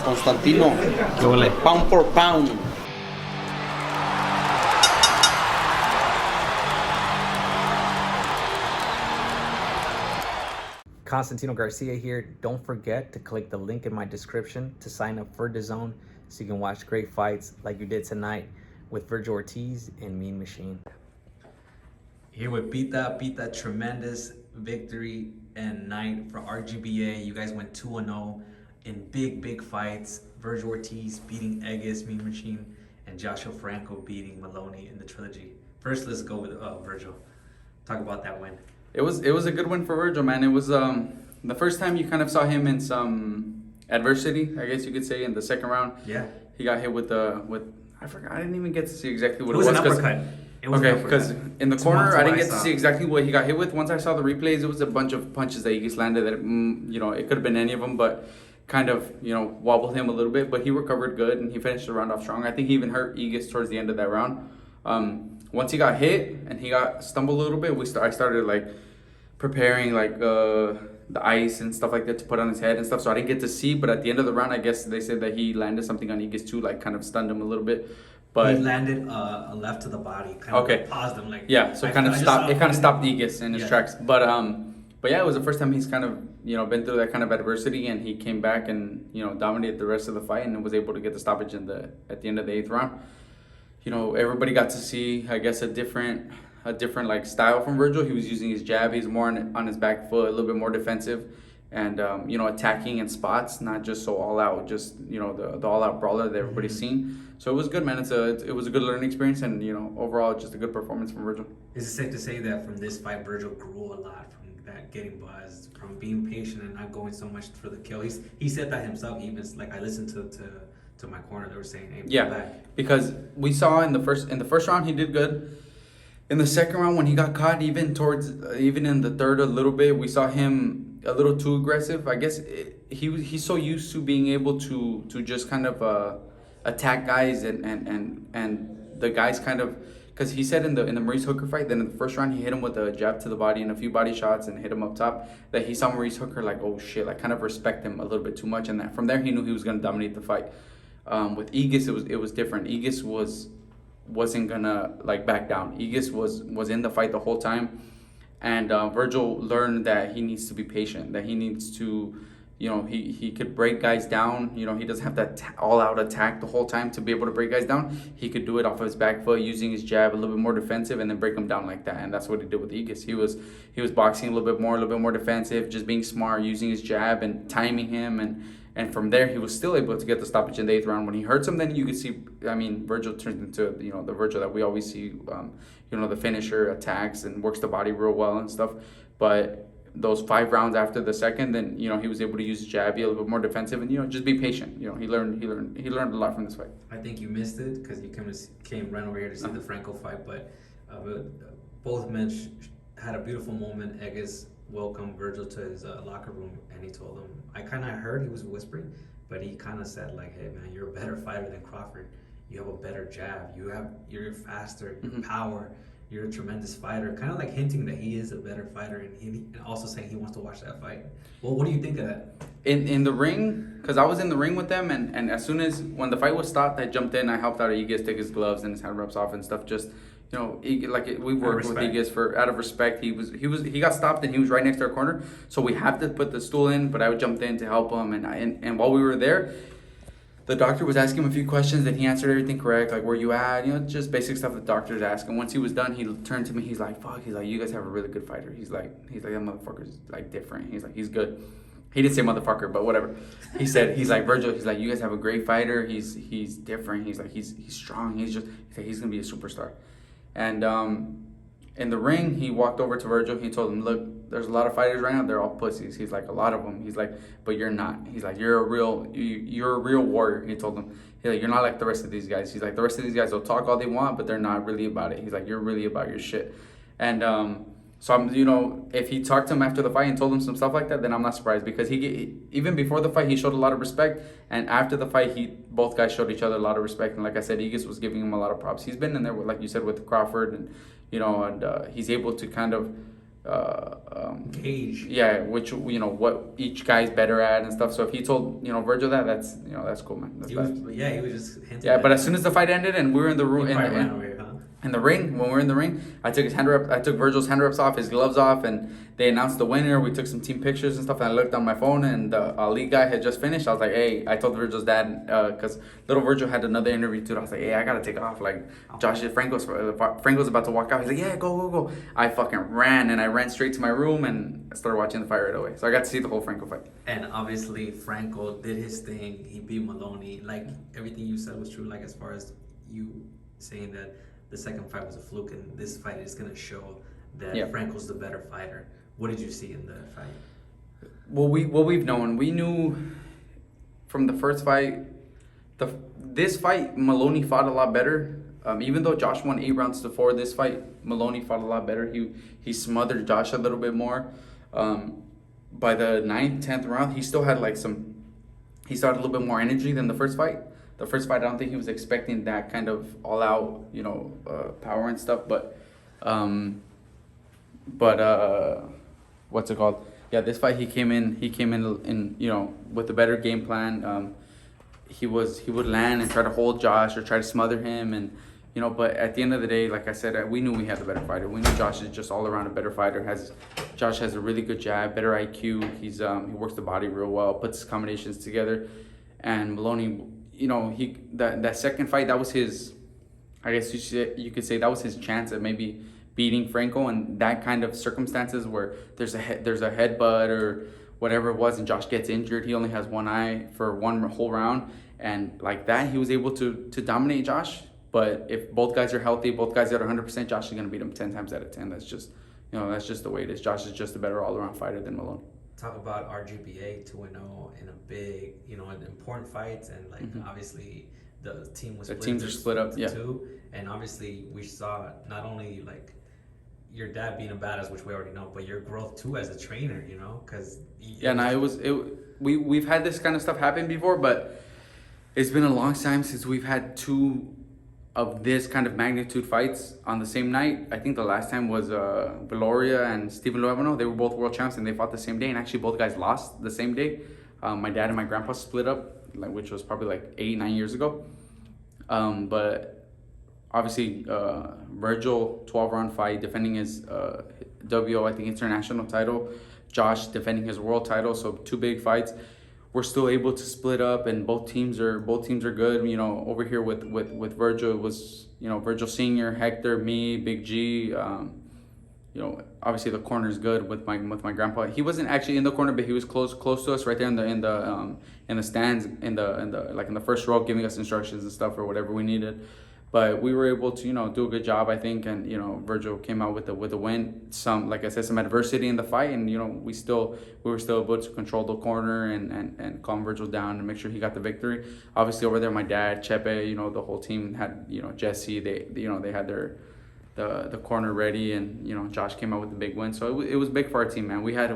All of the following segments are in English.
Constantino, ¿Qué huele? pound for pound. Constantino Garcia here. Don't forget to click the link in my description to sign up for DAZN so you can watch great fights like you did tonight with Vergil Ortiz and Mean Machine. Here with Pita, tremendous victory and night for RGBA. You guys went 2-0 in big fights. Vergil Ortiz beating Egis, Mean Machine, and Joshua Franco beating Maloney in the trilogy. First, let's go with Vergil. Talk about that win. It was a good win for Vergil, man. It was the first time you kind of saw him in some adversity, I guess you could say, in the second round. Yeah. He got hit with I forgot. I didn't even get to see exactly what It was an uppercut. Okay, because in the corner, I didn't get to see exactly what he got hit with. Once I saw the replays, it was a bunch of punches that Egis landed that, it could have been any of them, but kind of, wobbled him a little bit. But he recovered good, and he finished the round off strong. I think he even hurt Egis towards the end of that round. Once he got hit and he got stumbled a little bit, I started preparing the ice and stuff like that to put on his head and stuff. So I didn't get to see, but at the end of the round, I guess they said that he landed something on Egis too, kind of stunned him a little bit. But he landed a left to the body, kind of paused him. So it kind of stopped Egis in his tracks. But yeah, it was the first time he's kind of been through that kind of adversity, and he came back and dominated the rest of the fight and was able to get the stoppage at the end of the 8th round. Everybody got to see, I guess, a different style from Vergil. He was using his jab. He's more on his back foot, a little bit more defensive, and attacking in spots, not just so all out, just the all out brawler that everybody's seen. So it was good, man. It was a good learning experience, and overall just a good performance from Vergil. Is it safe to say that from this fight, Vergil grew a lot from that getting buzzed, from being patient and not going so much for the kill? He said that himself. He even I listened to my corner. They were saying, "Hey, yeah, back." Because we saw in the first round he did good. In the second round, when he got caught, even in the third a little bit, we saw him a little too aggressive. I guess he's so used to being able to just kind of attack guys and the guys kind of, because he said in the Maurice Hooker fight, then in the first round he hit him with a jab to the body and a few body shots and hit him up top, that he saw Maurice Hooker oh shit, kind of respect him a little bit too much, and that from there he knew he was going to dominate the fight. With Egis, it was different. Egis wasn't gonna back down. Egis was in the fight the whole time, and Vergil learned that he needs to be patient, that he needs to he could break guys down. He doesn't have that all out attack the whole time to be able to break guys down. He could do it off of his back foot, using his jab, a little bit more defensive, and then break them down like that. And that's what he did with Egis. He was boxing a little bit more defensive, just being smart, using his jab and timing him, and from there, he was still able to get the stoppage in the 8th round. When he hurts him, then you could see, Vergil turns into, the Vergil that we always see, the finisher, attacks and works the body real well and stuff. But those 5 rounds after the second, then, he was able to use his jab, be a little bit more defensive, and, just be patient. He learned a lot from this fight. I think you missed it because you came right over here to see the Franco fight, but both men had a beautiful moment. Egis welcomed Vergil to his locker room, and he told him, I kind of heard he was whispering, but he kind of said hey man, you're a better fighter than Crawford. You have a better jab. You're faster. Your power. You're a tremendous fighter. Kind of hinting that he is a better fighter, and also saying he wants to watch that fight. Well, what do you think of that? In the ring, because I was in the ring with them, and as soon as when the fight was stopped, I jumped in. I helped out Egis take his gloves and his hand wraps off and stuff. Just we worked with Egis out of respect. He got stopped and he was right next to our corner, so we have to put the stool in. But I jumped in to help him, and while we were there, the doctor was asking him a few questions, and he answered everything correct. Where you at? Just basic stuff the doctor's asking. Once he was done, he turned to me. He's like, "Fuck." He's like, "You guys have a really good fighter." He's like, "That motherfucker's different." He's like, "He's good." He didn't say motherfucker, but whatever. He's like, Vergil. He's like, "You guys have a great fighter. He's different." He's like, he's strong. He's gonna be a superstar. And in the ring, he walked over to Vergil. He told him, "Look, there's a lot of fighters right now. They're all pussies." He's like, "A lot of them." He's like, "But you're not." He's like, "You're a real warrior." He told him, he's like, "You're not like the rest of these guys." He's like, "The rest of these guys will talk all they want, but they're not really about it." He's like, "You're really about your shit." And so I'm, if he talked to him after the fight and told him some stuff like that, then I'm not surprised, because even before the fight he showed a lot of respect, and after the fight both guys showed each other a lot of respect. And like I said, Egis was giving him a lot of props. He's been in there, like you said, with Crawford, and he's able to kind of Gauge. Yeah, which what each guy's better at and stuff. So if he told Virgil that's cool, man. That's bad. He was just hinting. Yeah, but as soon as the fight ended and we were in the room ran away, huh? in the ring, when we were in the ring, I took Virgil's hand reps off, his gloves off, and they announced the winner. We took some team pictures and stuff, and I looked on my phone, and the Ali guy had just finished. I was like, hey, I told Virgil's dad, because little Virgil had another interview too. I was like, hey, I gotta take off. Like, Franco's about to walk out. He's like, yeah, go. I fucking ran, and I ran straight to my room, and I started watching the fight right away. So I got to see the whole Franco fight. And obviously, Franco did his thing. He beat Maloney. Like, everything you said was true, like, as far as you saying that the second fight was a fluke, and this fight is going to show that Franco's the better fighter. What did you see in the fight? Well, we've known. We knew from the first fight, this fight, Maloney fought a lot better. Even though Josh won 8-4, this fight, Maloney fought a lot better. He smothered Josh a little bit more. By the 9th, 10th round, he still had he started a little bit more energy than the first fight. The first fight, I don't think he was expecting that kind of all-out, power and stuff. But what's it called? Yeah, this fight he came in with a better game plan. He would land and try to hold Josh or try to smother him, and but at the end of the day, like I said, we knew we had the better fighter. We knew Josh is just all around a better fighter. Josh has a really good jab, better IQ. He works the body real well, puts his combinations together, and Maloney. That second fight, that was his, I guess you could say that was his chance at maybe beating Franco, and that kind of circumstances where there's a headbutt or whatever it was, and Josh gets injured. He only has one eye for one whole round, and like that, he was able to dominate Josh. But if both guys are healthy, both guys are 100%, Josh is gonna beat him 10 times out of 10. That's just the way it is. Josh is just a better all-around fighter than Maloney. Talk about RGBA 2-0 in a big, in important fights, and obviously the team was teams are split up, two, and obviously we saw not only like your dad being a badass, which we already know, but your growth too as a trainer, because we've had this kind of stuff happen before, but it's been a long time since we've had two of this kind of magnitude fights on the same night. I think the last time was Valoria and Steven Luevano. They were both world champs, and they fought the same day, and actually both guys lost the same day. My dad and my grandpa split up, which was probably 8-9 years ago. But obviously, Vergil, 12-round fight, defending his WO, I think, international title. Josh defending his world title, so two big fights. We're still able to split up, and both teams are good. Over here with Vergil, it was Vergil Senior, Hector, me, Big G. Obviously the corner's good with my grandpa. He wasn't actually in the corner, but he was close to us, right there in the stands, in the first row, giving us instructions and stuff or whatever we needed. But we were able to, do a good job, I think, and Vergil came out with a win. Some, like I said, some adversity in the fight, and we were still able to control the corner and calm Vergil down and make sure he got the victory. Obviously, over there, my dad, Chepe, the whole team had, Jesse, they had the corner ready, and Josh came out with the big win. So it was big for our team, man. We had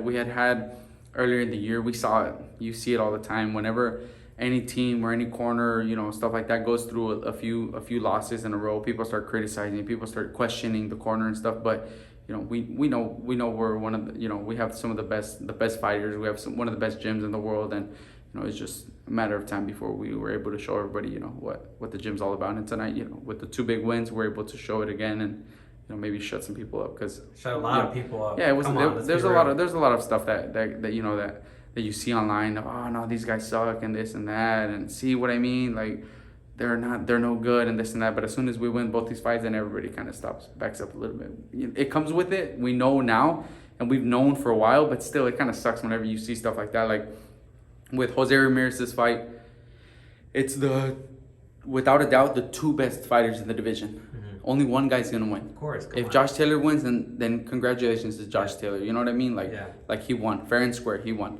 earlier in the year, we saw it. You see it all the time whenever any team or any corner, stuff like that goes through a few losses in a row. People start criticizing, people start questioning the corner and stuff. But we know we're one of the, we have some of the best fighters. We have one of the best gyms in the world, and it's just a matter of time before we were able to show everybody what the gym's all about. And tonight, with the two big wins, we're able to show it again, and maybe shut some people up, because shut a lot of people up. Yeah, it was. There's a lot of stuff that you see online. Oh no, these guys suck and this and that, and see what I mean? Like, they're no good and this and that. But as soon as we win both these fights, then everybody kind of backs up a little bit. It comes with it. We know now, and we've known for a while. But still, it kind of sucks whenever you see stuff like that. Like with Jose Ramirez's fight, it's without a doubt the two best fighters in the division. Only one guy's gonna win. Of course. If Josh Taylor wins, then congratulations to Josh Taylor. You know what I mean? Like he won fair and square. He won.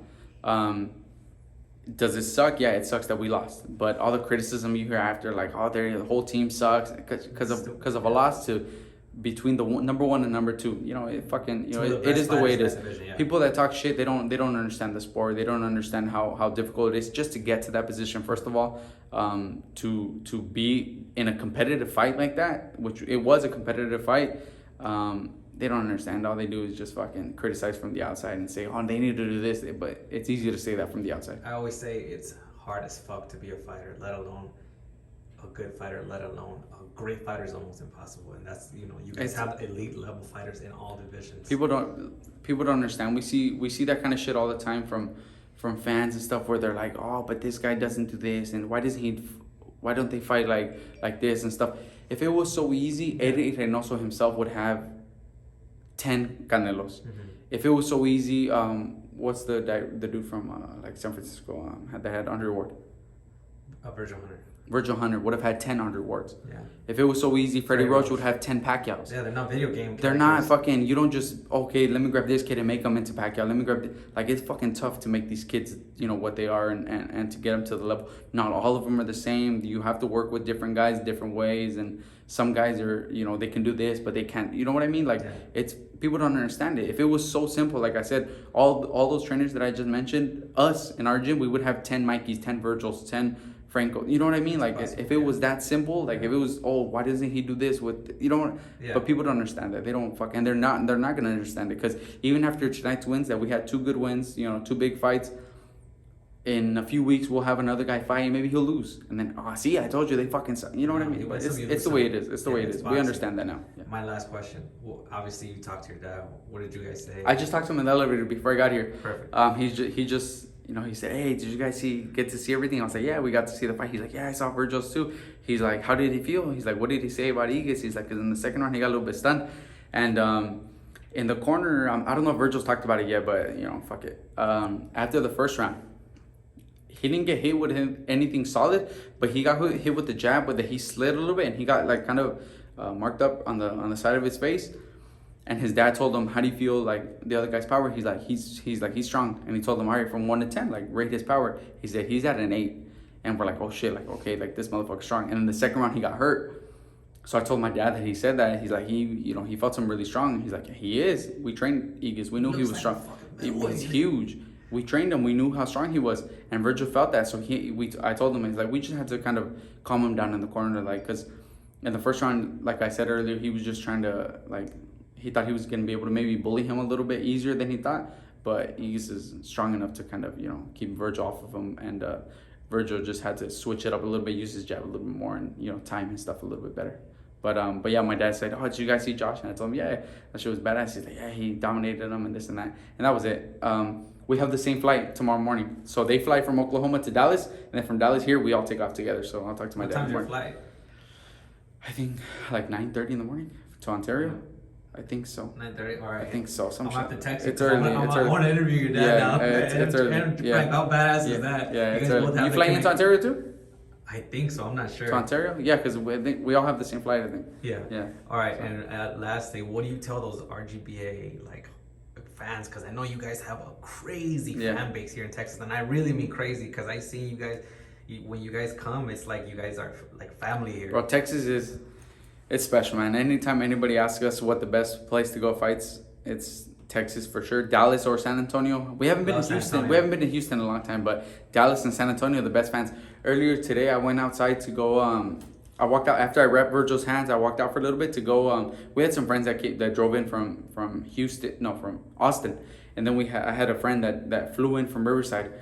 Does it suck? Yeah, it sucks that we lost. But all the criticism you hear after, like, the whole team sucks because of a loss to between the number one and number two. It fucking it is the way it is. Division, yeah. People that talk shit, they don't understand the sport. They don't understand how difficult it is just to get to that position. First of all, to be in a competitive fight like that, which it was a competitive fight. they don't understand. All they do is just fucking criticize from the outside and say, oh, they need to do this. But it's easy to say that from the outside. I always say it's hard as fuck to be a fighter, let alone a good fighter, let alone a great fighter is almost impossible. And that's, you know, you guys have elite level fighters in all divisions. People don't understand. We see that kind of shit all the time from fans and stuff, where they're like, oh, but this guy doesn't do this, and why don't they fight like this and stuff. If it was so easy, Eddie Reynoso himself would have 10 Canelos. If it was so easy, what's the dude from like San Francisco that had Andre Ward? Virgil Hunter. Virgil Hunter would have had 10 Andre Wards. Yeah. If it was so easy, Freddie Roach would have 10 Pacquiaos. Yeah, they're not video game characters. They're not fucking, you don't just, okay, let me grab this kid and make them into Pacquiao. Let me grab, like, it's fucking tough to make these kids, you know, what they are and to get them to the level. Not all of them are the same. You have to work with different guys different ways. And some guys are, you know, they can do this, but they can't, you know what I mean? Like, it's, people don't understand it. If it was so simple, like I said, all those trainers that I just mentioned, us in our gym, we would have 10 Mikeys, 10 Virgils, 10 Franco, you know what I mean? Like, if it was that simple, like, if it was, oh, why doesn't he do this with, you know? But people don't understand that. They don't fucking, they're not gonna understand it, because even after tonight's wins, that we had 2 good wins, you know, 2 big fights. In a few weeks, we'll have another guy fight, and maybe he'll lose, and then, oh, see, I told you they fucking suck. You know what I mean? But it's the way it is. It's the way it is. We understand that now. Yeah. My last question. Well, obviously, you talked to your dad. What did you guys say? I just talked to him in the elevator before I got here. Perfect. He just. You know, he said, hey, did you guys get to see everything? I was like, yeah, we got to see the fight. He's like, yeah, I saw Virgil's too. He's like, how did he feel? He's like, what did he say about Egis? He's like, because in the second round, he got a little bit stunned. And in the corner, I don't know if Virgil's talked about it yet, but, you know, fuck it. After the first round, he didn't get hit with anything solid, but he got hit with the jab, but he slid a little bit, and he got, like, kind of marked up on the side of his face. And his dad told him, how do you feel like the other guy's power? He's like, he's strong. And he told him, all right, from 1 to 10, like, rate his power. He said, he's at an 8. And we're like, oh shit, like, okay, like, this motherfucker's strong. And in the second round, he got hurt. So I told my dad that he said that. He's like, he felt him really strong. He's like, he is. We trained Egis. We knew he was strong. He was huge. We trained him. We knew how strong he was. And Virgil felt that. So I told him, he's like, we just had to kind of calm him down in the corner, like, because in the first round, like I said earlier, he was just trying to, like, he thought he was going to be able to maybe bully him a little bit easier than he thought. But Egis is strong enough to kind of, you know, keep Virgil off of him. And Virgil just had to switch it up a little bit, use his jab a little bit more, and, you know, time his stuff a little bit better. But yeah, my dad said, oh, did you guys see Josh? And I told him, yeah, that shit was badass. He's like, yeah, he dominated him and this and that. And that was it. We have the same flight tomorrow morning. So they fly from Oklahoma to Dallas. And then from Dallas here, we all take off together. So I'll talk to my dad. What time's your flight? I think like 9:30 in the morning to Ontario. I think so. 9:30. All right. I think so. I'll have to text you. It's early. I want to interview your dad now. It's early. Yeah. How badass is that? Yeah, it's early. You flying into Ontario too? I think so. I'm not sure. To Ontario? Yeah, because we all have the same flight, I think. Yeah. Yeah. All right. So. And lastly, what do you tell those RGBA like fans? Because I know you guys have a crazy fan base here in Texas, and I really mean crazy, because I see you guys. When you guys come, it's like you guys are like family here. Bro, Texas is. It's special, man. Anytime anybody asks us what the best place to go fights, it's Texas for sure. Dallas or San Antonio. We haven't been to Houston. We haven't been to Houston in a long time, but Dallas and San Antonio are the best fans. Earlier today, I went outside to go. I walked out after I wrapped Virgil's hands. I walked out for a little bit to go. We had some friends that drove in from Houston, no, from Austin, and then I had a friend that flew in from Riverside,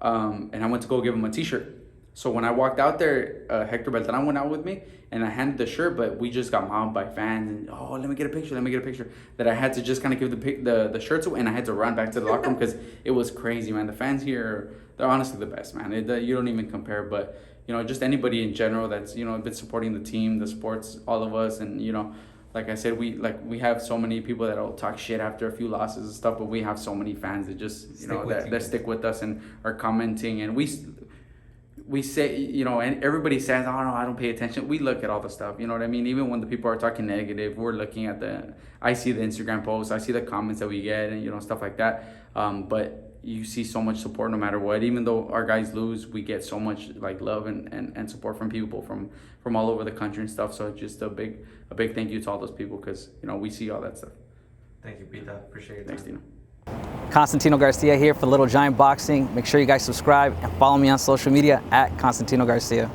and I went to go give him a T-shirt. So when I walked out there, Hector Beltran went out with me, and I handed the shirt, but we just got mobbed by fans, and let me get a picture, that I had to just kind of give the shirt to, and I had to run back to the locker room because it was crazy, man. The fans here, they're honestly the best, man. You don't even compare, but, you know, just anybody in general that's, you know, been supporting the team, the sports, all of us, and, you know, like I said, we have so many people that'll talk shit after a few losses and stuff, but we have so many fans that just, you know, that stick with us and are commenting, and we say, you know, and everybody says, oh no, I don't pay attention. We look at all the stuff, you know what I mean? Even when the people are talking negative, we're looking at I see the Instagram posts, I see the comments that we get, and, you know, stuff like that. But you see so much support no matter what. Even though our guys lose, we get so much like love and support from people from all over the country and stuff. So just a big thank you to all those people, because, you know, we see all that stuff. Thank you, Pita. Appreciate it. Thanks, Dino. Constantino Garcia here for Little Giant Boxing. Make sure you guys subscribe and follow me on social media at Constantino Garcia.